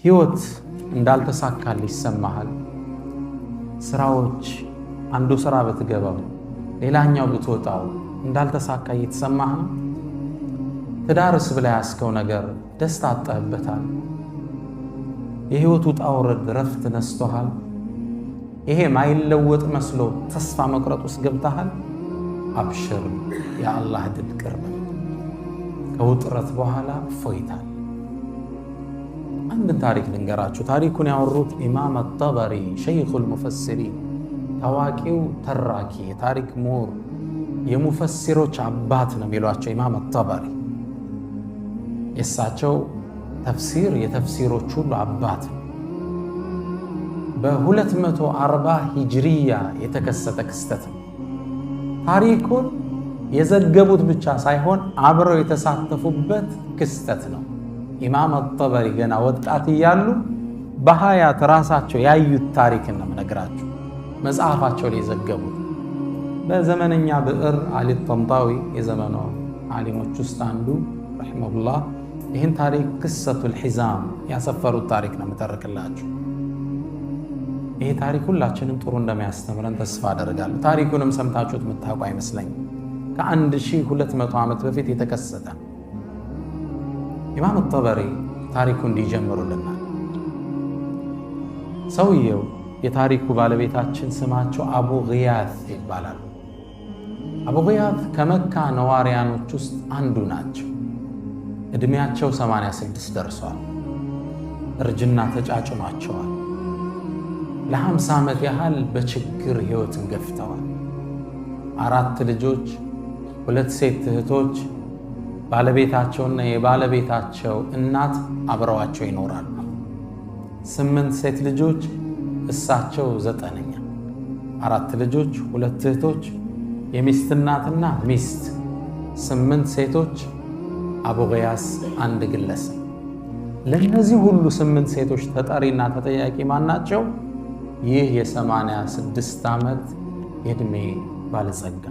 ህይወት እንዳልተሳካል ይሰማሃል። ስራዎች አንዱ ስራ ብትገባው ሌላኛው ብትወጣው እንዳልተሳካ እየተሰማህ ነው። ትዳርስ ብላ ያስከው ነገር ደስታ አጣህበታል። የህይወቱ ውጣ ውረድ ረፍት ነስቶሃል። ይሄ ማይለወጥ መስሎ ተስፋ መቁረጥ ውስጥ ገብተሃል። አብሽር፣ የአላህ ድል ቅርብ ነው። ከውጥረት በኋላ እፎይታል። አንድ ታሪክ ልንገራችሁ። ታሪኩን ያወሩት ኢማም አጠበሪ ሸይኹል ሙፈሲሪን፣ ታዋቂው ተራኪ የታሪክ ምሁር የሙፈሲሮች አባት ነው የሚሏቸው ኢማም አጠበሪ። የእሳቸው ተፍሲር የተፍሲሮች ሁሉ አባት ነው። በ240 ሂጅሪያ የተከሰተ ክስተት ነው። ታሪኩን የዘገቡት ብቻ ሳይሆን አብረው የተሳተፉበት ክስተት ነው። ኢማም አጠበሪ ገና ወጣት እያሉ በሀያት ራሳቸው ያዩት ታሪክን ነው የምነግራችሁ። መጽሐፋቸው ላይ የዘገቡት በዘመነኛ ብዕር አሊ ጠንጣዊ የዘመኑ ዓሊሞች ውስጥ አንዱ ረሒመሁላህ ይህን ታሪክ ቅሰቱል ሒዛም ያሰፈሩት ታሪክ ነው የምተርክላችሁ። ይሄ ታሪክ ሁላችንም ጥሩ እንደሚያስተምረን ተስፋ አደርጋለሁ። ታሪኩንም ሰምታችሁት የምታውቁ አይመስለኝም። ከ1200 ዓመት በፊት የተከሰተ ኢማም አጠበሪ ታሪኩ እንዲጀምሩልናል። ሰውየው የታሪኩ ባለቤታችን ስማቸው አቡ ግያት ይባላሉ። አቡ ግያት ከመካ ነዋሪያኖች ውስጥ አንዱ ናቸው። ዕድሜያቸው 86 ደርሷል። እርጅና ተጫጭኗቸዋል። ለ50 ዓመት ያህል በችግር ሕይወትን ገፍተዋል። 4 ልጆች፣ 2 ሴት እህቶች፣ ባለቤታቸውና የባለቤታቸው እናት አብረዋቸው ይኖራሉ። 8 ሴት ልጆች፣ እሳቸው 9ኛ። 4 ልጆች፣ 2 እህቶች፣ የሚስት እናትና ሚስት፣ 8 ሴቶች፣ አቡ ግያስ አንድ ግለሰብ። ለእነዚህ ሁሉ 8 ሴቶች ተጠሪና ተጠያቂ ማን ናቸው? ይህ የ86 ዓመት የዕድሜ ባለጸጋ።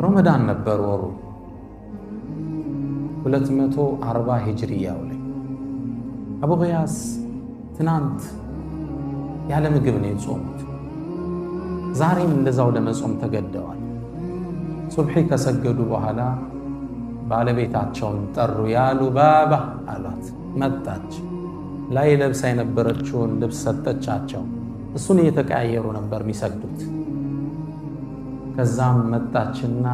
ረመዳን ነበር ወሩ 240 ሂጅሪያው ላይ። አቡ ግያስ ትናንት ያለ ምግብ ነው የጾሙት። ዛሬም እንደዛው ለመጾም ተገደዋል። ሱብሒ ከሰገዱ በኋላ ባለቤታቸውን ጠሩ። ያሉ ባባ አሏት። መጣች። ላይ ለብሳ የነበረችውን ልብስ ሰጠቻቸው። እሱን እየተቀያየሩ ነበር የሚሰግዱት። ከዛም መጣችና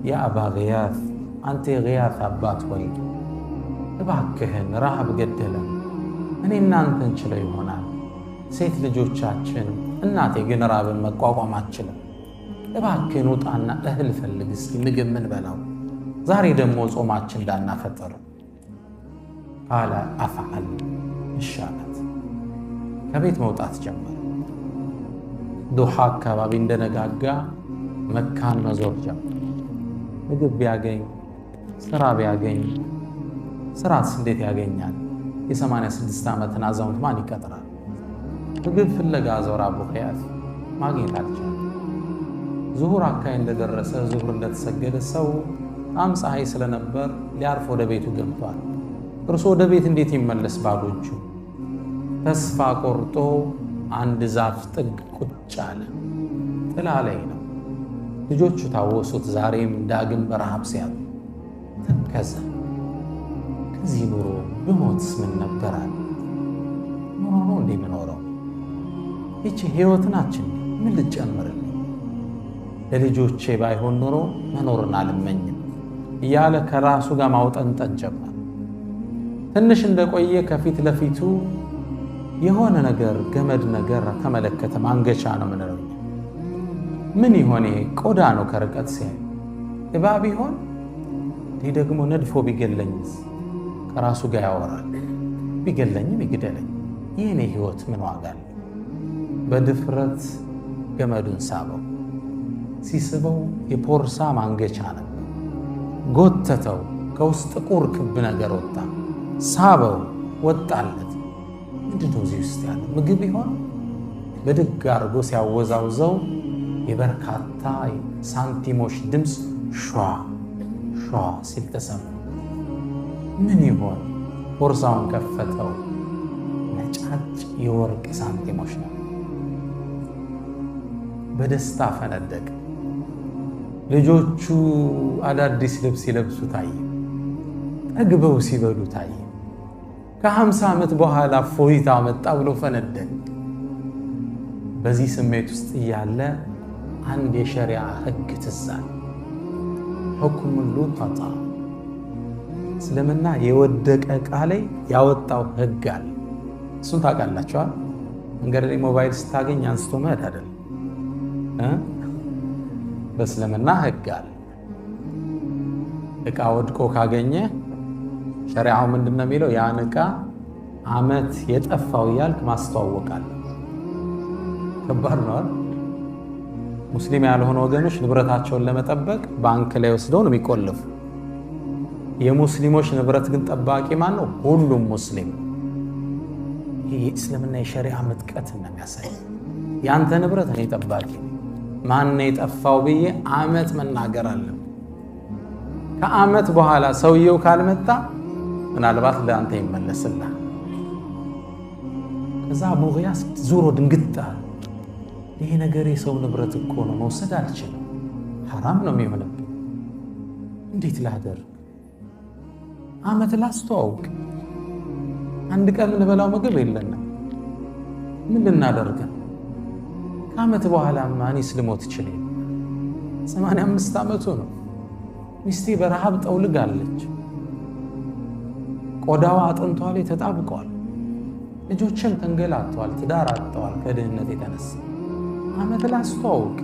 የአባ ግያት፣ አንተ የግያት አባት ሆይ እባክህን ረሃብ ገደለን፣ እኔ እናንተን ችለው ይሆናል፣ ሴት ልጆቻችን፣ እናቴ ግን ራብን መቋቋም አትችልም። እባክህን ውጣና እህል ፈልግ እስኪ ምግብ ምን በላው፣ ዛሬ ደግሞ ጾማችን እንዳናፈጠር። ቃለ አፍዓል ይሻላት። ከቤት መውጣት ጀመረ። ዱሓ አካባቢ እንደነጋጋ መካን መዞር ጀመረ። ምግብ ቢያገኝ ስራ ቢያገኝ፣ ስራስ እንዴት ያገኛል? የ86 ዓመትን አዛውንት ማን ይቀጥራል? ምግብ ፍለጋ ዞር። አቡ ግያት ማግኘት አልቻለም። ዙሁር አካባቢ እንደደረሰ ዙሁር እንደተሰገደ ሰው በጣም ፀሐይ ስለነበር ሊያርፍ ወደ ቤቱ ገብቷል። እርሱ ወደ ቤት እንዴት ይመለስ ባዶ እጁ? ተስፋ ቆርጦ አንድ ዛፍ ጥግ ቁጭ አለ። ጥላ ላይ ነው። ልጆቹ ታወሱት። ዛሬም ዳግም በረሃብ ሲያጡ ተከዘ። ከዚህ ኑሮ ብሞትስ ምን ነበራል? ኑሮ ነው እንዴ የምኖረው? ይቺ ሕይወት ናችን ምን ልጨምርልኝ? ለልጆቼ ባይሆን ኑሮ መኖርን አልመኝም እያለ ከራሱ ጋር ማውጠንጠን ጀመር። ትንሽ እንደቆየ ከፊት ለፊቱ የሆነ ነገር ገመድ ነገር ተመለከተ። ማንገቻ ነው ምንለው። ምን ይሆን? ቆዳ ነው ከርቀት ሲያይ። እባብ ይሆን? ይህ ደግሞ ነድፎ ቢገለኝስ? ከራሱ ጋር ያወራል። ቢገለኝም ይግደለኝ፣ የኔ ሕይወት ምን ዋጋ አለው? በድፍረት ገመዱን ሳበው። ሲስበው የፖርሳ ማንገቻ ነበር። ጎተተው። ከውስጥ ጥቁር ክብ ነገር ወጣ። ሳበው፣ ወጣለት። ምንድነው እዚህ ውስጥ ያለ? ምግብ ይሆን? በድግ አድርጎ ሲያወዛውዘው የበርካታ ሳንቲሞች ድምፅ ሿ ሿ ሲል ተሰማ። ምን ይሆን? ቦርሳውን ከፈተው። ነጫጭ የወርቅ ሳንቲሞች ነው። በደስታ ፈነደቀ። ልጆቹ አዳዲስ ልብስ ሲለብሱ ታየ። ጠግበው ሲበሉ ታየ። ከ50 ዓመት በኋላ ፎይታ መጣ ብሎ ፈነደቀ። በዚህ ስሜት ውስጥ እያለ አንድ የሸሪዓ ሕግ ትዝ አለ። ሁክሙ ሉቀጣ፣ እስልምና የወደቀ ዕቃ ላይ ያወጣው ሕግ አለ። እሱን ታውቃላችኋል። መንገድ ላይ ሞባይል ስታገኝ አንስቶ መሄድ አይደለም። በእስልምና ሕግ አለ። ዕቃ ወድቆ ካገኘ ሸሪዓው ምንድነው የሚለው? ያን ዕቃ ዓመት የጠፋው እያልክ ማስተዋወቃል። ከባድ ነው። ሙስሊም ያልሆኑ ወገኖች ንብረታቸውን ለመጠበቅ ባንክ ላይ ወስደው ነው የሚቆልፉ። የሙስሊሞች ንብረት ግን ጠባቂ ማን ነው? ሁሉም ሙስሊም። ይህ የእስልምና የሸሪዓ ምጥቀት ነው የሚያሳይ። ያንተ ንብረት እኔ ጠባቂ፣ ማን ነው የጠፋው ብዬ ዓመት መናገር አለም። ከዓመት በኋላ ሰውየው ካልመጣ ምናልባት ለአንተ ይመለስልሃል። ከዛ አቡ ጊያስ ዙሮ ድንግጣ፣ ይሄ ነገር የሰው ንብረት እኮ ነው፣ መውሰድ አልችልም፣ ሐራም ነው የሚሆንብኝ። እንዴት ላደርግ? ዓመት ላስተዋውቅ፣ አንድ ቀን የምንበላው ምግብ የለንም፣ ምን ልናደርግ? ከዓመት በኋላ እኔስ ልሞት ይችላል። 85 ዓመቱ ነው። ሚስቴ በረሃብ ጠውልጋለች። ቆዳዋ አጥንቷ ላይ ተጣብቀዋል። ልጆችም ተንገላተዋል፣ ትዳር አጥተዋል ከድህነት የተነሳ። ዓመት ላስተዋውቅ፣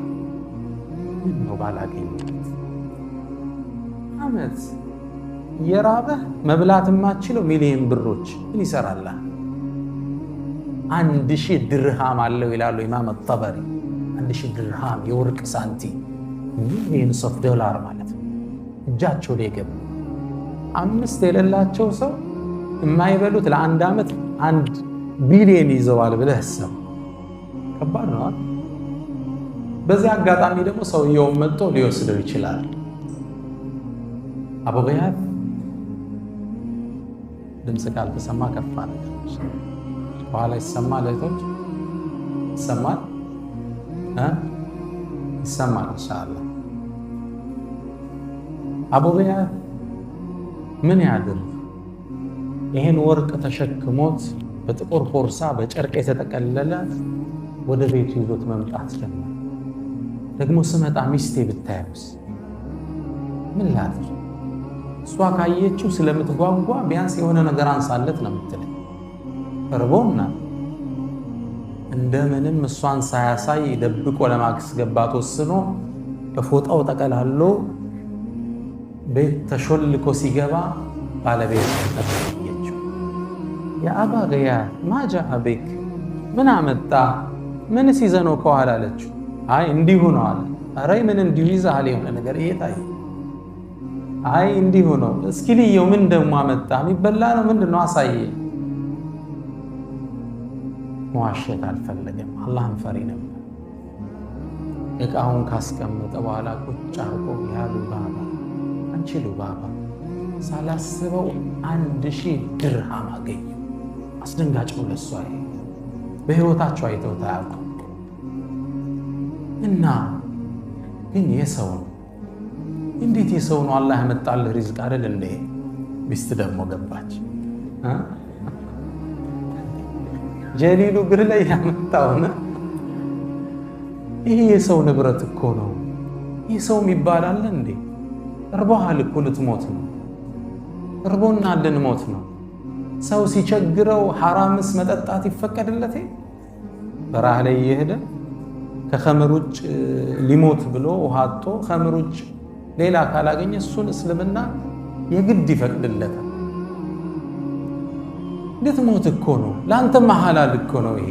ምን ነው ባላገኘት? ዓመት የራበህ መብላት የማትችለው ሚሊዮን ብሮች ምን ይሰራልሃል? 1000 ድርሃም አለው ይላሉ ኢማም ጠበሪ። 1000 ድርሃም የወርቅ ሳንቲም ሚሊዮንስ ኦፍ ዶላር ማለት ነው እጃቸው ላይ ገባ። 5 የሌላቸው ሰው የማይበሉት ለአንድ ዓመት 1 ቢሊዮን ይዘዋል ብለህ ሰው ከባድ ነው። በዚህ አጋጣሚ ደግሞ ሰውየውን መጥቶ ሊወስደው ይችላል። አቡ ጊያስ ድምፅ ካልተሰማ ከፋ ነገር በኋላ ይሰማል። እህቶች ይሰማል ይሰማል ኢንሻአላህ። አቡ ጊያስ ምን ያድርግ? ይሄን ወርቅ ተሸክሞት በጥቁር ቦርሳ በጨርቅ የተጠቀለለ ወደ ቤቱ ይዞት መምጣት ጀመረ። ደግሞ ስመጣ ሚስቴ ብታየውስ ምን ላድርግ? እሷ ካየችው ስለምትጓጓ ቢያንስ የሆነ ነገር አንሳለት ነው የምትለኝ። እርቦና እንደምንም እሷን ሳያሳይ ደብቆ ለማስገባት ወስኖ በፎጣው ጠቀላሎ ቤት ተሾልኮ ሲገባ ባለቤት ተጠየቀችው። የአባ ጊያስ ማጃ አቤክ፣ ምን አመጣ? ምንስ ይዘህ ነው ከኋላ አለችው። አይ እንዲሁ ነው አለ። ኧረ ምን እንዲሁ ይዘሃል? የሆነ ነገር እየታየ። አይ እንዲሁ ነው። እስኪ ልየው፣ ምን ደግሞ አመጣ? የሚበላ ነው ምንድን ነው? አሳየኝ። መዋሸት አልፈለገም። አላህን ፈሪ ነበር። እቃውን ካስቀመጠ በኋላ ቁጭ አርጎ ያ ሉባባ፣ አንቺ ሉባባ፣ ሳላስበው 1000 ድርሃም አገኘ። አስደንጋጭ ነው ለሷ። በህይወታቸው አይተውት አያውቁም። እና ግን የሰው ነው። እንዴት የሰው ነው? አላህ ያመጣልህ ሪዝቅ አይደል እንዴ? ሚስት ደግሞ ገባች። ጀሊሉ እግር ላይ ያመጣውና ይሄ የሰው ንብረት እኮ ነው። ይህ ሰው ይባላል እንዴ? እርቦሃል እኮ ልትሞት ነው። እርቦና ልንሞት ነው። ሰው ሲቸግረው ሐራምስ መጠጣት ይፈቀድለት? በረሃ ላይ እየሄደ ከኸምር ውጭ ሊሞት ብሎ ውሃቶ ኸምር ውጭ ሌላ ካላገኘ እሱን እስልምና የግድ ይፈቅድለታል። እንዴት ሞት እኮ ነው፣ ለአንተማ ሐላል እኮ ነው። ይሄ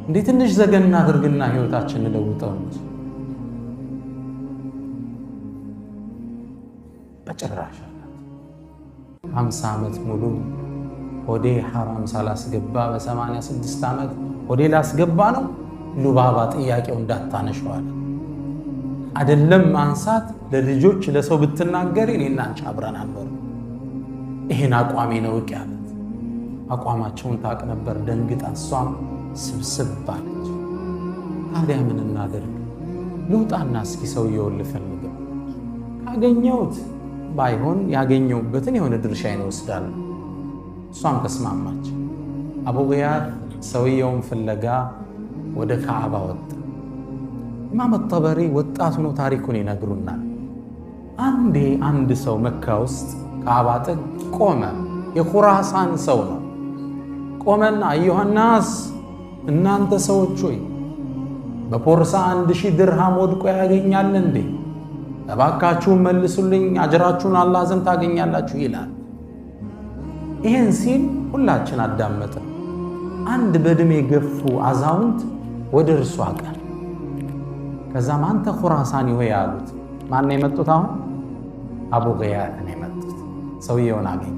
እንዴ ትንሽ ዘገና አድርግና ህይወታችን ለውጠው እንጂ በጭራሽ 50 ዓመት ሙሉ ሆዴ ሐራም ሳላስገባ በ86 ዓመት ሆዴ ላስገባ ነው። ሉባባ ጥያቄው እንዳታነሸዋል አይደለም ማንሳት፣ ለልጆች ለሰው ብትናገሪ እኔና አንቺ አብረን አንኖር። ይሄን አቋሜ ነው ያለት። አቋማቸውን ታቅ ነበር። ደንግጣ እሷም ስብስብ አለች። ታዲያ ምን እናደርግ? ልውጣና እስኪ ሰውየውን ልፈልገው፣ ካገኘሁት ባይሆን ያገኘሁበትን የሆነ ድርሻዬን እወስዳለሁ። እሷም ተስማማች። አቡ ጊያት ሰውየውን ፍለጋ ወደ ካዕባ ወጣ። ኢማም ጠበሪ ወጣት ሆኖ ታሪኩን ይነግሩናል። አንዴ አንድ ሰው መካ ውስጥ ካዕባ ጥግ ቆመ። የኹራሳን ሰው ነው። ቆመና አዩሃናስ፣ እናንተ ሰዎች ሆይ በፖርሳ 1000 ድርሃም ወድቆ ያገኛል እንዴ? እባካችሁን መልሱልኝ፣ አጅራችሁን አላህ ዘንድ ታገኛላችሁ ይላል። ይህን ሲል ሁላችን አዳመጥን። አንድ በዕድሜ የገፉ አዛውንት ወደ እርሱ አቀር። ከዛም አንተ ኹራሳኒ ሆይ ያሉት። ማን ነው የመጡት? አሁን አቡ ጊያት ነው የመጡት። ሰውየውን አገኘ።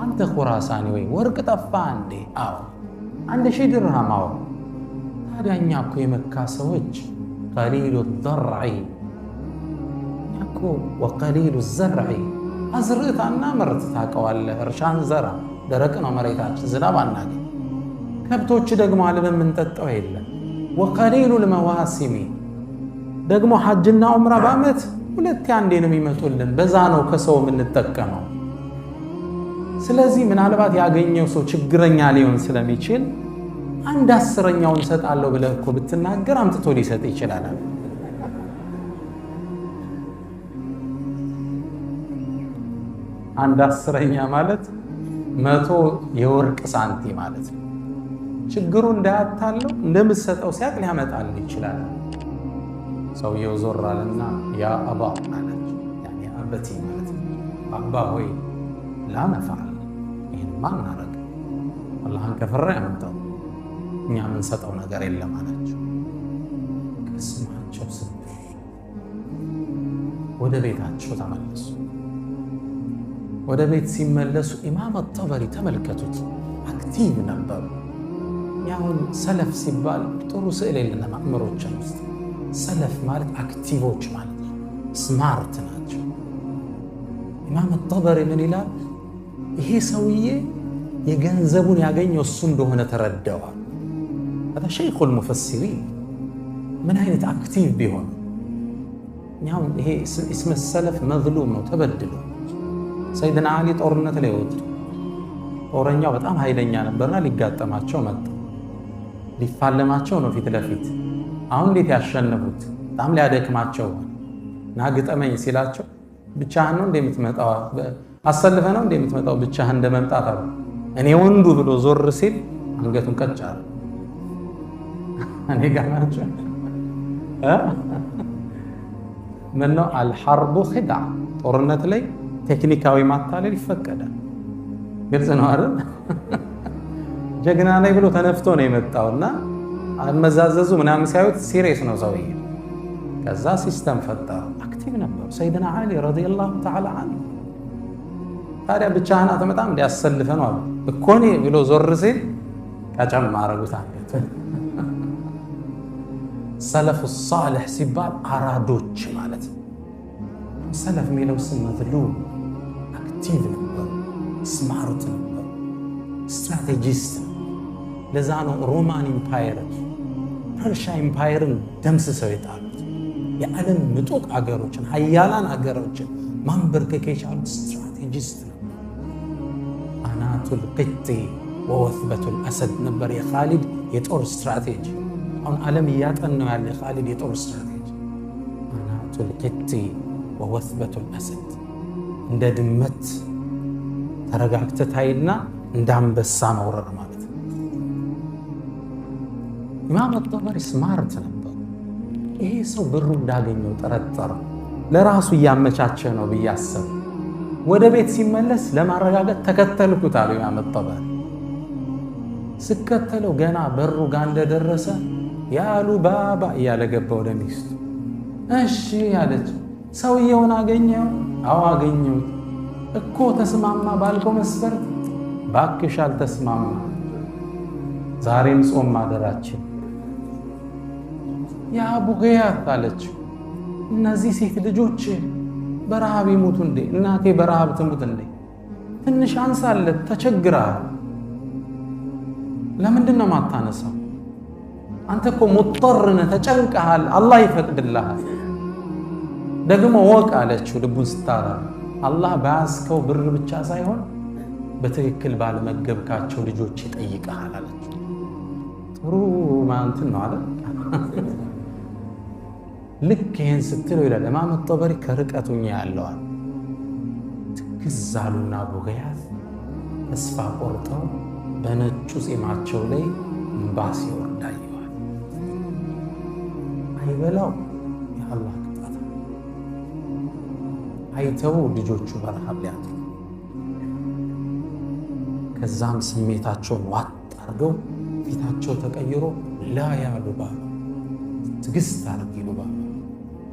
አንተ ኹራሳኒ ሆይ ወርቅ ጠፋ እንዴ? አዎ። 1000 ድርሃም። አዎ። ታዲያ እኛ እኮ የመካ ሰዎች ቀሊሉ ዘርዒ እኮ ወቀሊሉ ዘርዒ፣ አዝርዕታና ምርት ታውቀዋለህ። እርሻን ዘራ፣ ደረቅ ነው መሬታችን፣ ዝናብ አናገኝ። ከብቶች ደግሞ አልበን የምንጠጣው የለም። ወቀሊሉ ልመዋሲሚ፣ ደግሞ ሐጅና ዑምራ በዓመት 2 አንዴ ነው የሚመጡልን። በዛ ነው ከሰው የምንጠቀመው። ስለዚህ ምናልባት ያገኘው ሰው ችግረኛ ሊሆን ስለሚችል 1/10ኛውን እሰጣለሁ ብለህ እኮ ብትናገር አምጥቶ ሊሰጥ ይችላል። 1/10ኛ ማለት 100 የወርቅ ሳንቲ ማለት ነው። ችግሩ እንዳያታለው እንደምትሰጠው ሲያቅ ሊያመጣል ይችላል። ሰውየው ዞር አለና ያ አባ አላቸው። ያኔ አበቲ ማለት ነው። አባ ሆይ ላ ነፈዓል፣ ይህንማ እናረግ፣ አላህን ከፈራ ያመጣው እኛ የምንሰጠው ነገር የለም አላቸው። ቅስማቸው ስብር። ወደ ቤታቸው ተመለሱ። ወደ ቤት ሲመለሱ ኢማም ጠበሪ ተመልከቱት፣ አክቲቭ ነበሩ። ያሁን ሰለፍ ሲባል ጥሩ ስዕል የለንም አእምሮችን ውስጥ። ሰለፍ ማለት አክቲቮች ማለት ነው፣ ስማርት ናቸው። ኢማም ጠበሪ ምን ይላል? ይሄ ሰውዬ የገንዘቡን ያገኘው እሱ እንደሆነ ተረደዋል። هذا شيخ المفسرين ምን አይነት አክቲቭ ቢሆን። ያሁን ይሄ እስመ ሰለፍ መዝሉም ነው፣ ተበድሎ። ሰይድና አሊ ጦርነት ላይ ወጡ። ጦረኛው በጣም ኃይለኛ ነበርና ሊጋጠማቸው መጣ። ሊፋለማቸው ነው ፊት ለፊት። አሁን እንዴት ያሸነፉት? በጣም ሊያደክማቸው ና ግጠመኝ ሲላቸው ብቻህን ነው እንደምትመጣው፣ አሰልፈ ነው እንደምትመጣው፣ ብቻህን እንደመምጣት አሉ። እኔ ወንዱ ብሎ ዞር ሲል አንገቱን ቀጭ አለ። እኔ ጋር ናቸው። ምን ነው አልሐርቡ ኺድዓ፣ ጦርነት ላይ ቴክኒካዊ ማታለል ይፈቀዳል። ግልጽ ነው አይደል? ጀግና ነኝ ብሎ ተነፍቶ ነው የመጣውና አመዛዘዙ ምናምን ሲያዩት ሲሪየስ ነው ሰውዬ። ከዛ ሲስተም ፈጠሩ። አክቲቭ ነበሩ ሰይድና አሊ ረዲየላሁ ተዓላ ዐንሁ። ታዲያ ብቻህን አትመጣም እንዲያሰልፈ ነው አሉ እኮ እኔ ብሎ ዞር ሲል ቀጨም አረጉት አንገቱ። ሰለፉ ሷሊህ ሲባል አራዶች ማለት ነው። ሰለፍ የሚለው ስም መዝሉም፣ አክቲቭ ነበሩ፣ ስማርት ነበሩ፣ ስትራቴጂስት። ለዛ ነው ሮማን ኢምፓየርን፣ ፐርሻ ኢምፓየርን ደምስሰው የጣሉት። የዓለም ምጡቅ አገሮችን፣ ሀያላን አገሮችን ማንበርከክ የቻሉ ስትራቴጂስት ነው። አናቱል ቅጢ ወወትበቱል አሰድ ነበር የኻሊድ የጦር ስትራቴጂ። አሁን ዓለም እያጠናው ያለ የኻሊድ የጦር ስትራቴጂ አናቱል ቅጢ ወወትበቱል አሰድ። እንደ ድመት ተረጋግተህ ታይና እንደ አንበሳ መውረር ማለት ነው። ኢማም ጠበሪ ስማርት ነበሩ። ይሄ ሰው ብሩ እንዳገኘው ጠረጠረ። ለራሱ እያመቻቸ ነው ብዬ አሰብ። ወደ ቤት ሲመለስ ለማረጋገጥ ተከተልኩት አሉ ኢማም ጠበሪ። ስከተለው ገና በሩ ጋር እንደደረሰ ያሉ ባባ እያለ ገባ ወደ ሚስቱ። እሺ ያለች፣ ሰውየውን አገኘው? አዎ አገኘሁት እኮ። ተስማማ ባልከው መስፈርት? ባክሽ አልተስማማ፣ ዛሬም ጾም ማደራችን። የአቡ ጊያት አለችው፣ እነዚህ ሴት ልጆች በረሃብ ይሙቱ እንዴ? እናቴ በረሃብ ትሙት እንዴ? ትንሽ አንሳለት ተቸግራል። ለምንድነው ማታነሳው? አንተ እኮ ሙጥር ነህ፣ ተጨንቀሃል። አላህ ይፈቅድልሃል። ደግሞ ወቅ አለችው ልቡን ስታራ አላህ ባያስከው ብር ብቻ ሳይሆን በትክክል ባለመገብካቸው ልጆች ይጠይቀሃል አለችው። ጥሩ ማንተን ነው አለ። ልክ ይሄን ስትለው ይላል ኢማም ጠበሪ ከርቀቱኛ ያለዋል ትክዛሉና አቡ ገያዝ ተስፋ ቆርጠው በነጩ ጺማቸው ላይ እንባ ሲወርድ አየዋል። አይበላው የአላህ ቅጣት አይተው ልጆቹ በረሃብ ሊያጡ ከዛም ስሜታቸውን ዋጥ አድርገው ፊታቸው ተቀይሮ ላ ያሉ ባባ ትግስት አድርጊ ባባ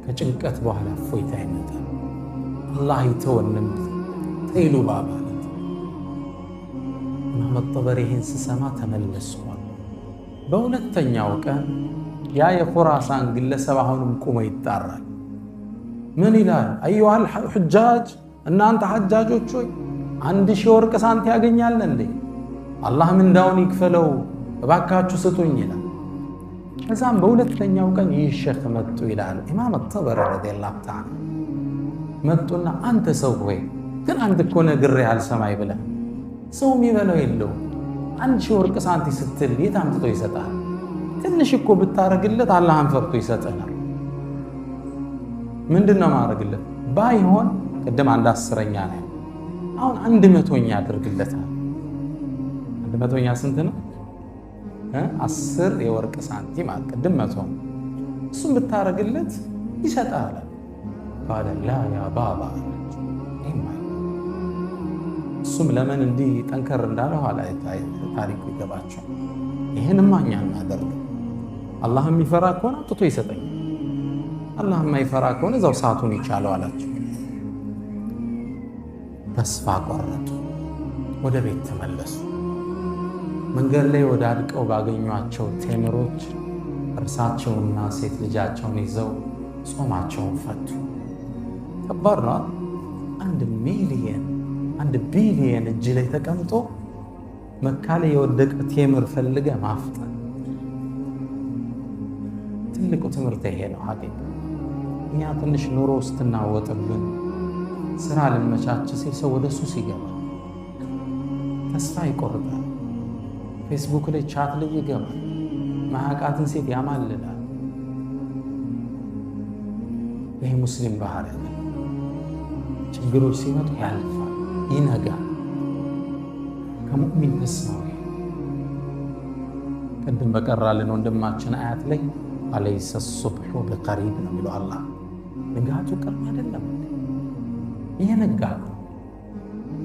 ከጭንቀት በኋላ እፎይታ ይመጣል። አላህ አይተወንም ተይሉ ባባ አለት። ኢማም ጠበሪ ይህን ስሰማ ተመለስኳል። በሁለተኛው ቀን ያ የኹራሳን ግለሰብ አሁንም ቁሞ ይጣራል። ምን ይላል? አዩሃል ሁጃጅ፣ እናንተ ሐጃጆች ሆይ 1000 ወርቅ ሳንት ያገኛል እንዴ? አላህ ምንዳውን ይክፈለው እባካችሁ ስጡኝ ይላል። ከዛም በሁለተኛው ቀን ይህ ሼኽ መጡ ይላል ኢማም ጠበሪ ረዲየላሁ ተዓላ መጡና አንተ ሰው ሆይ ግን አንተ እኮ ነግሬህ አልሰማይ ብለህ ሰው የሚበላው የለው 1000 ወርቅ ሳንቲ ስትል የት አምጥቶ ይሰጣል? ትንሽ እኮ ብታረግለት አላህን ፈርቶ ይሰጠናል። ምንድነው ማረግለት? ባይሆን ቀደም 1/10ኛ ነው አሁን 100ኛ አድርግለታል። 100ኛ ስንት ነው? 10 የወርቅ ሳንቲም አቀድም 100 እሱም ብታረግለት ይሰጣል። قال لا يا بابا እሱም ለምን እንዲህ ጠንከር እንዳለ ኋላ ታሪኩ ይገባቸው። ይሄንማ እኛ እናደርግ አላህ የሚፈራ ከሆነ አጥቶ ይሰጠኝ፣ አላህ የማይፈራ ከሆነ እዛው ሰዓቱን ይቻለው አላቸው። ተስፋ ቆረጡ። ወደ ቤት ተመለሱ። መንገድ ላይ ወዳድቀው ባገኟቸው ቴምሮች እርሳቸውና ሴት ልጃቸውን ይዘው ጾማቸውን ፈቱ። ከባድ ነው። 1 ቢሊየን እጅ ላይ ተቀምጦ መካ ላይ የወደቀ ቴምር ፈልገ ማፍጠን። ትልቁ ትምህርት ይሄ ነው። ሀቂቃ እኛ ትንሽ ኑሮ ስትናወጥብን ስራ ልመቻች ሲል ሰው ወደ ሱስ ይገባል፣ ተስፋ ይቆርጣል፣ ፌስቡክ ላይ ቻት ላይ ይገባል፣ ማያውቃትን ሴት ያማልላል። ይሄ ሙስሊም ባህሪ ያለ ችግሮች ሲመጡ ያልፋል፣ ይነጋል። ከሙእሚን ተስማው ቅድም በቀራልን ወንድማችን አያት ላይ አለይሰ ሱብሑ ቢቀሪብ ነው የሚለው አላህ። ንጋቱ ቅርብ አይደለም፣ እየነጋ ነው።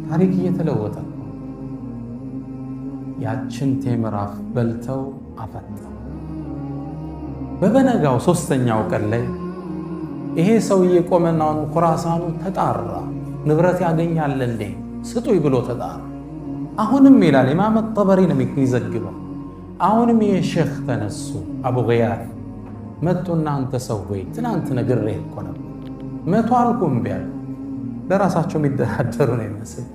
ታሪክ እየተለወጠ ነው። ያችን ቴምር በልተው አፈጠው። በበነጋው 3ኛው ቀን ላይ ይሄ ሰውዬ ቆመናውን ኹራሳኑ ተጣራ። ንብረት ያገኛል እንዴ ስጡይ ብሎ ተጣራ። አሁንም ይላል ኢማም ጠበሪ ነው የሚዘግበው። አሁንም ይሄ ሼኽ ተነሱ አቡ ገያዝ መጡና አንተ ሰው ሆይ ትናንት ነግሬህ እኮ ነበር 100 አልኩም ቢያል ለራሳቸው የሚደራደሩ ነው ይመስል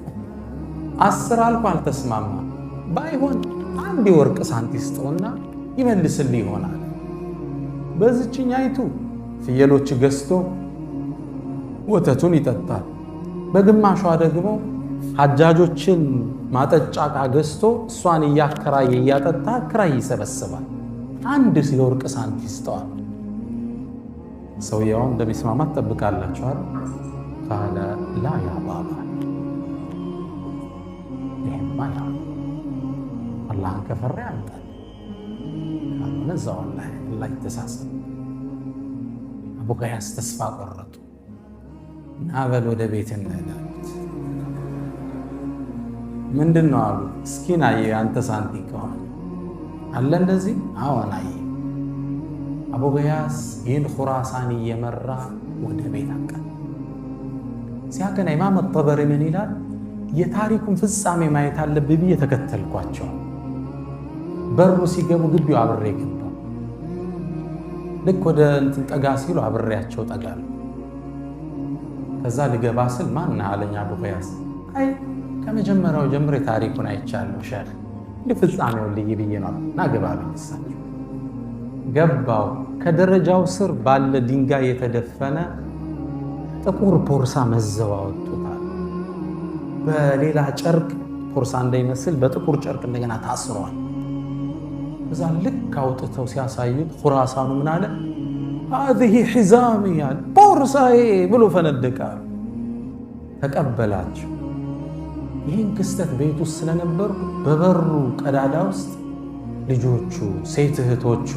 10 አልኩ አልተስማማ። ባይሆን 1 የወርቅ ሳንቲ ስጠውና ይመልስልህ ይሆናል። በዚህኛይቱ ፍየሎች ገዝቶ ወተቱን ይጠጣል። በግማሿ ደግሞ ሐጃጆችን ማጠጫ ዕቃ ገዝቶ እሷን እያከራየ እያጠጣ ክራይ ይሰበስባል። 1 የወርቅ ሳንቲ ስጠዋል። ሰውየው እንደሚስማማት ትጠብቃላችኋል። ቃለ ላ ያ ባባ ይሄማ ያ አላህን ከፈራ ያምጣል ካልሆነ እዛው አላህ ይተሳሰብ። አቡ ገያዝ ተስፋ ቆረጡ። ናበል ወደ ቤት እንሄዳሉት። ምንድን ነው አሉ። እስኪ ናየ አንተ ሳንቲ ከሆነ አለ እንደዚህ አዎን አየ። አቡ ገያዝ ይህን ኹራሳን እየመራ ወደ ቤት አቀና። ሲያቀና ኢማም ጠበሪ ምን ይላል? የታሪኩን ፍጻሜ ማየት አለብኝ ብዬ ተከተልኳቸው። በሩ ሲገቡ ግቢው አብሬ ገባሁ። ልክ ወደ እንትን ጠጋ ሲሉ አብሬያቸው ጠጋለሁ። ከዛ ልገባ ስል ማን አለኝ አቡ ገያዝ። አይ ከመጀመሪያው ጀምሬ ታሪኩን አይቻለሁ ሼህ ፍጻሜውን ልይ ብዬ ነው ናገባ ብንሳቸው ገባው። ከደረጃው ስር ባለ ድንጋይ የተደፈነ ጥቁር ፖርሳ መዘው አወጡታል። በሌላ ጨርቅ ፖርሳ እንዳይመስል በጥቁር ጨርቅ እንደገና ታስሯል። እዛ ልክ አውጥተው ሲያሳዩት ኹራሳኑ ምን አለ? هذه حزامي ያለ ፖርሳዬ ብሎ ፈነደቀ። ተቀበላቸው። ይህን ክስተት ቤት ውስጥ ስለነበሩ በበሩ ቀዳዳ ውስጥ ልጆቹ፣ ሴት እህቶቹ፣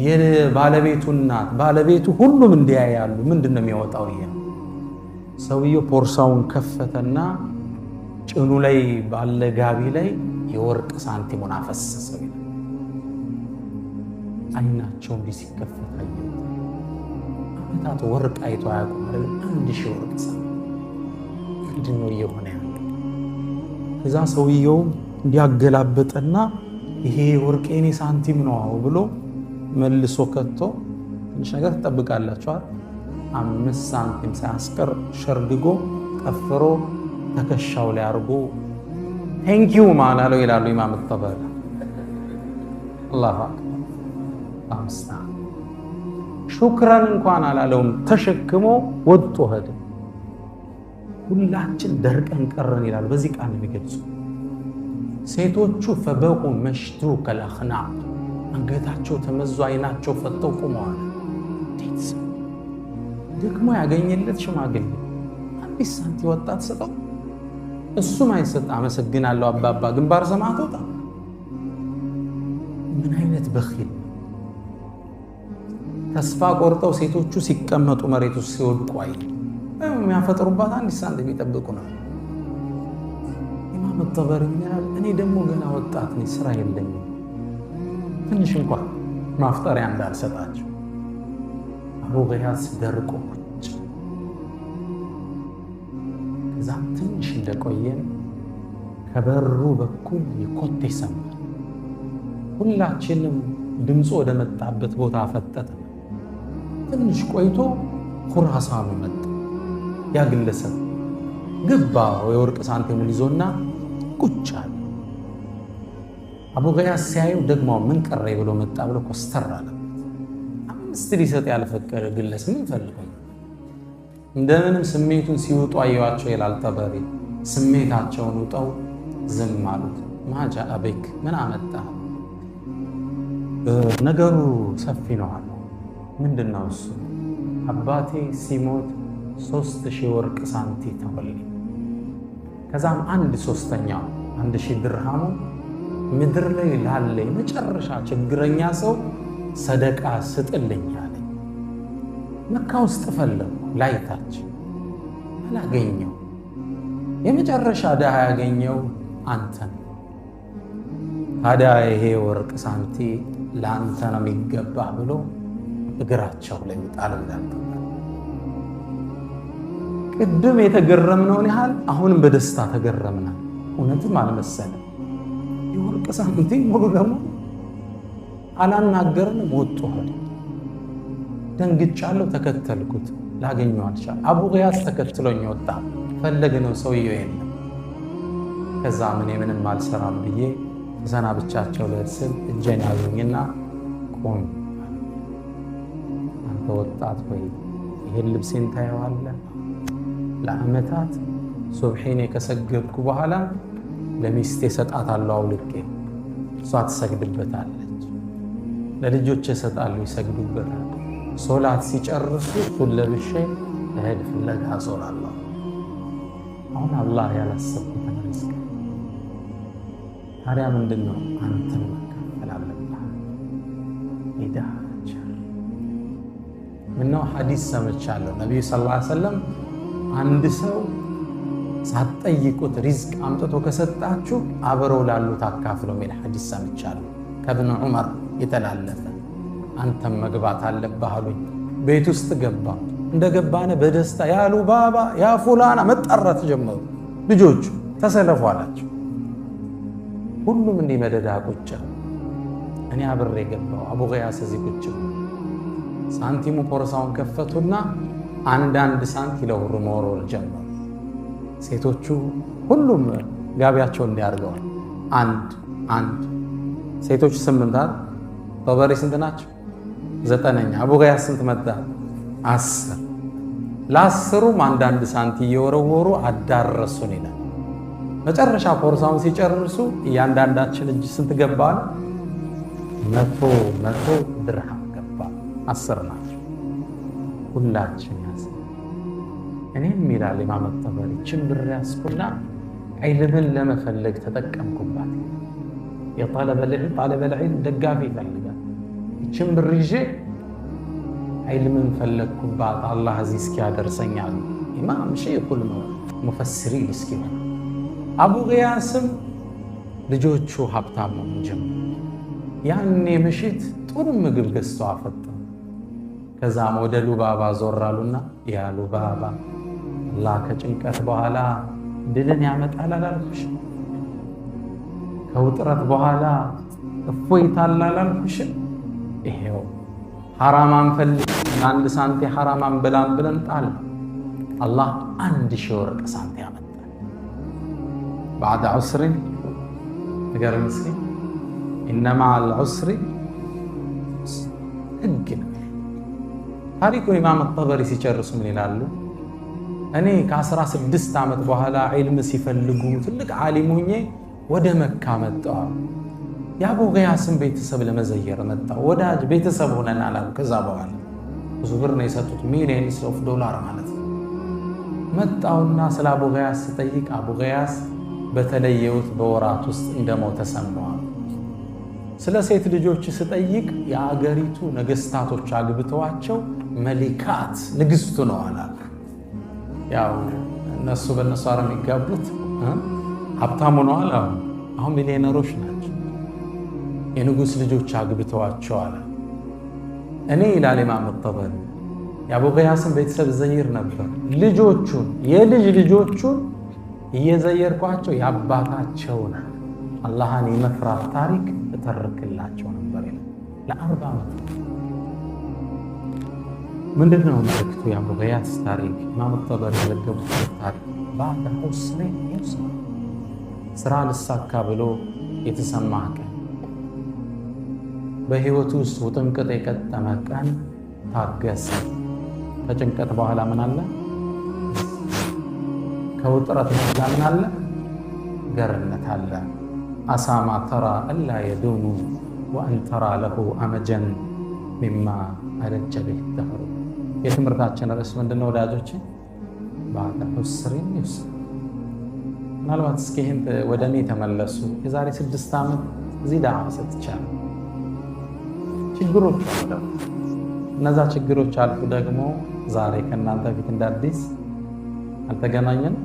የባለቤቱ እናት፣ ባለቤቱ ሁሉም እንዲያያሉ። ምንድነው የሚያወጣው? ይሄ ሰውየው ፖርሳውን ከፈተና ጭኑ ላይ ባለ ጋቢ ላይ የወርቅ ሳንቲሙን አፈሰሰው። አይናቸው እንዲህ ሲከፈት አየሁት። አመታት ወርቅ አይቶ አያውቁም አይደል? 1000 ወርቅ ሳንቲም ምንድነው እየሆነ ያለው? ከዛ ሰውየው እንዲያገላበጠና ይሄ ወርቅ የኔ ሳንቲም ነው ብሎ መልሶ ከቶ ትንሽ ነገር ትጠብቃላችኋል። 5 ሳንቲም ሳያስቀር ሸርግጎ ጠፍሮ ተከሻው ላይ አርጎ ቴንኪው ማላለው ይላሉ ኢማም ጠበሪ። አላሁ አክበር። አምስታ ሹክራን እንኳን አላለውም። ተሸክሞ ወጥቶ ሄደ። ሁላችን ደርቀን ቀረን ይላሉ። በዚህ ቃል የሚገልጹ ሴቶቹ ፈበቁ መሽቱ ከለኽናቅ አንገታቸው ተመዞ አይናቸው ፈጠው ቆመዋል። ደግሞ ያገኘለት ሽማግሌ 1 ሳንቲም ወጣት ሰጠው። እሱም አይሰጥ አመሰግናለሁ አባባ ግንባር ሰማት ወጣ። ምን አይነት በኺል! ተስፋ ቆርጠው ሴቶቹ ሲቀመጡ መሬቱ ሲወድቁ አይ የሚያፈጥሩባት 1 ሳንቲም ይጠብቁ ነው። ኢማም ጠበሪ ይላል እኔ ደግሞ ገና ወጣት ነኝ፣ ስራ የለኝም፣ ትንሽ እንኳን ማፍጠሪያ እንዳልሰጣቸው። አቡ ገያስ ደርቆ ቁጭ። ከዛም ትንሽ እንደቆየን ከበሩ በኩል የኮቴ ሰማን። ሁላችንም ድምፁ ወደ መጣበት ቦታ አፈጠጠ። ትንሽ ቆይቶ ኹራሳኑ መጣ። ያ ግለሰብ ገባ። የወርቅ ሳንቲሙን ይዞና ቁጭ አለ። አቡ ገያስ ሲያየው ደግሞ ምን ቀረ ብሎ መጣ ብሎ ኮስተር አለበት። 5 ሊሰጥ ያልፈቀደ ግለሰብ ምን ፈልገው? እንደምንም ስሜቱን ሲውጡ አየዋቸው ይላል ጠበሪ። ስሜታቸውን ውጠው ዝም አሉት። ማጃ አቤክ ምን አመጣ? ነገሩ ሰፊ ነው አለ። ምንድነው እሱ? አባቴ ሲሞት 3000 ወርቅ ሳንቲ ተወልኝ። ከዛም 1/3ኛው 1000 ድርሃሙ ምድር ላይ ላለ የመጨረሻ ችግረኛ ሰው ሰደቃ ስጥልኝ አለ። መካ ውስጥ ፈለጉ ላይታች አላገኘው። የመጨረሻ ደሃ ያገኘው አንተን። ታዲያ ይሄ ወርቅ ሳንቲ ለአንተ ነው የሚገባ ብሎ እግራቸው ላይ ጣል እንዳልተባለ ቅድም የተገረምነውን ያህል አሁንም በደስታ ተገረምና እውነትም አልመሰለም። የወርቅ ሳንቲ ሙሉ ደግሞ አላናገረንም። ወጥቶ ሄደ። ደንግጫለሁ። ተከተልኩት። ላገኘው አልቻልኩም። አቡ ገያስ ተከትሎኝ ወጣ። ፈለግነው፣ ሰውየው የለም። ከዛ ምንም አልሰራም ብዬ ተሰናብቻቸው ልሄድ ስል እጄን ያዙኝና ቆም፣ አንተ ወጣት ሆይ ይሄን ልብሴን ታየዋለህ? ለዓመታት ሱብሒን ከሰገድኩ በኋላ ለሚስቴ ሰጣታለሁ አውልቄ፣ እሷ ትሰግድበታለች። ለልጆቼ ሰጣለሁ ይሰግዱበታል። ሶላት ሲጨርሱ እሱን ለብሼ እሄድ ፍለጋ ዞራለሁ። አሁን አላህ ያላሰብኩትን ሪዝቅ ታዲያ ምንድን ነው? አንተን መካፈል አለብህ። ሂዳቸር ምነው ሐዲስ ሰምቻለሁ። ነቢዩ ሰለላሁ ዐለይሂ ወሰለም አንድ ሰው ሳትጠይቁት ሪዝቅ አምጥቶ ከሰጣችሁ አብረው ላሉት አካፍለው የሚል ሐዲስ ሰምቻለሁ ከብን ዑመር የተላለፈ። አንተም መግባት አለብህ አሉኝ። ቤት ውስጥ ገባ። እንደገባነ በደስታ ያሉ ባባ ያ ፉላና መጣራት ጀመሩ። ልጆቹ ተሰለፉ አላቸው። ሁሉም እንዲህ መደዳ ቁጭ። እኔ አብሬ ገባው። አቡ ገያስ እዚህ ቁጭ። ሳንቲሙ ፖርሳውን ከፈቱና አንዳንድ ሳንቲ ለሁሉ መወርወር ጀመሩ። ሴቶቹ ሁሉም ጋቢያቸውን እንዲያርገዋል። አንድ ሴቶቹ 8 ጠበሪ ስንት ናቸው? 9ኛ። አቡ ገያስ ስንት መጣ? 10። ለ10ሩም አንዳንድ ሳንቲ እየወረወሩ አዳረሱን ይላል። መጨረሻ ፖርሳውን ሲጨርሱ እያንዳንዳችን እጅ ስንት ገባ? 100 ድርሃም ገባ። 10 ናቸው። ሁላችን ያዝ። እኔም ይላል ኢማም ጠበሪ ችምብር ያስኩና ዒልምን ለመፈለግ ተጠቀምኩባት። የጠለበል ዒልም ደጋፊ ይፈልጋል። ችምብር ይዤ ዒልምን ፈለግኩባት። አላህ እዚህ እስኪያደርሰኛል ኢማም ሸይኹል ሙፈሲሪን እስኪሆን አቡ ገያስም ልጆቹ ሀብታም ነው ጀመሩ። ያኔ ምሽት ጥሩ ምግብ ገዝተው አፈጠሩ። ከዛም ወደ ሉባባ ዞር አሉና ያ ሉባባ አላህ ከጭንቀት በኋላ ድልን ያመጣል አላልኩሽ? ከውጥረት በኋላ እፎይታ አላልኩሽ? ይሄው ሐራም አንፈልግ አንድ ሳንቲ ሐራም አንበላም ብለን ጣል። አላህ 1000 ወርቅ ሳንቲ ያመጣል። ባዕድ ዑስሪ ነገር ምስኪን ኢነማ አልዑስሪ ህግ ነው። ታሪኩን ኢማም ጠበሪ ሲጨርሱ ምን ይላሉ? እኔ ከ16 ዓመት በኋላ ዒልም ሲፈልጉ ትልቅ ዓሊም ሆኜ ወደ መካ መጣሁ። የአቡ ገያስን ቤተሰብ ለመዘየር መጣሁ። ወዳጅ ቤተሰብ ሆነናል አሉ። ከዛ በኋላ ብዙ ብር ነው የሰጡት፣ ሚሊየንስ ኦፍ ዶላር ማለት ነው። መጣሁና ስለ አቡ ገያስ ስጠይቅ አቡ ገያስ በተለየውት በወራት ውስጥ እንደሞተ ሰማሁ። ስለ ሴት ልጆች ስጠይቅ የአገሪቱ ነገስታቶች አግብተዋቸው መሊካት ንግስቱ ነው አላሉ። ያው እነሱ በእነሱ አረም የሚጋቡት ሀብታም ሆነዋል። አሁን ሚሊዮነሮች ናቸው። የንጉሥ ልጆች አግብተዋቸዋል። እኔ ይላል ኢማም ጠበሪ የአቡ ገያስን ቤተሰብ ዘይር ነበር። ልጆቹን የልጅ ልጆቹን እየዘየርኳቸው የአባታቸውን አላህን የመፍራት ታሪክ እተርክላቸው ነበር ይላል። ለ40 ዓመት ምንድነው መልእክቱ? የአቡ ገያስ ታሪክ ኢማም ጠበሪ የዘገቡት ታሪክ ባዕደ ዑስሪ ዩስራ፣ ስራ ልሳካ ብሎ የተሰማ ቀን፣ በህይወቱ ውስጥ ውጥንቅጥ የቀጠመ ቀን ታገሰ። ከጭንቀት በኋላ ምን አለ? ከውጥረት በኋላ ምን አለ? ገርነት አለ። አሳማ ተራ አላ የዱኑ ወአን ተራ ለሁ አመጀን ሚማ አለጀ ቢህ ደህሩ። የትምህርታችን ርዕስ ምንድነው ወዳጆች? ባዕደ ዑስሪ ዩስራ። ምናልባት እስኪ ይህን ወደ እኔ ተመለሱ። የዛሬ 6 ዓመት እዚህ ዳዕዋ ሰጥቻለሁ። ችግሮች አሉ። እነዛ ችግሮች አልፉ ደግሞ ዛሬ ከእናንተ ፊት እንደ አዲስ አልተገናኘን።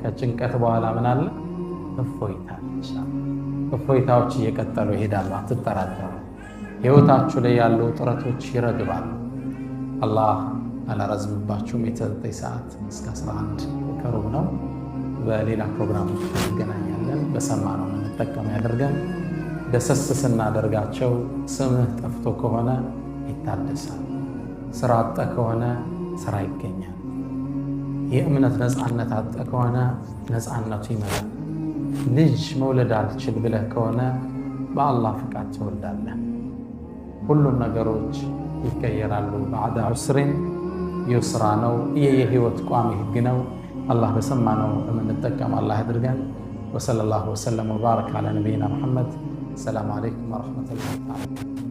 ከጭንቀት በኋላ ምን አለ? እፎይታ። እፎይታዎች እየቀጠሉ ይሄዳሉ። አትጠራጠሩ። ህይወታችሁ ላይ ያሉ ጥረቶች ይረግባሉ። አላህ አላረዝምባችሁም። የተሰጠኝ ሰዓት እስከ 11 ከሩብ ነው። በሌላ ፕሮግራሞች እንገናኛለን። በሰማነው እንጠቀም ያደርገን። ደሰስ ስናደርጋቸው ስምህ ጠፍቶ ከሆነ ይታደሳል። ስራ አጠ ከሆነ ስራ ይገኛል። የእምነት ነፃነት አጠ ከሆነ ነፃነቱ ይመጣል። ልጅ መውለድ አልችል ብለህ ከሆነ በአላህ ፍቃድ ትወልዳለህ። ሁሉም ነገሮች ይቀየራሉ። ባዕደ ዑስሪን ዩስራ ነው። ይህ የህይወት ቋሚ ህግ ነው። አላህ በሰማነው የምንጠቀም አላህ ያድርገን። ወሰለላሁ ወሰለም ወባረክ አላ ነቢይና ሙሐመድ። ሰላም አለይኩም ወረሕመቱላሂ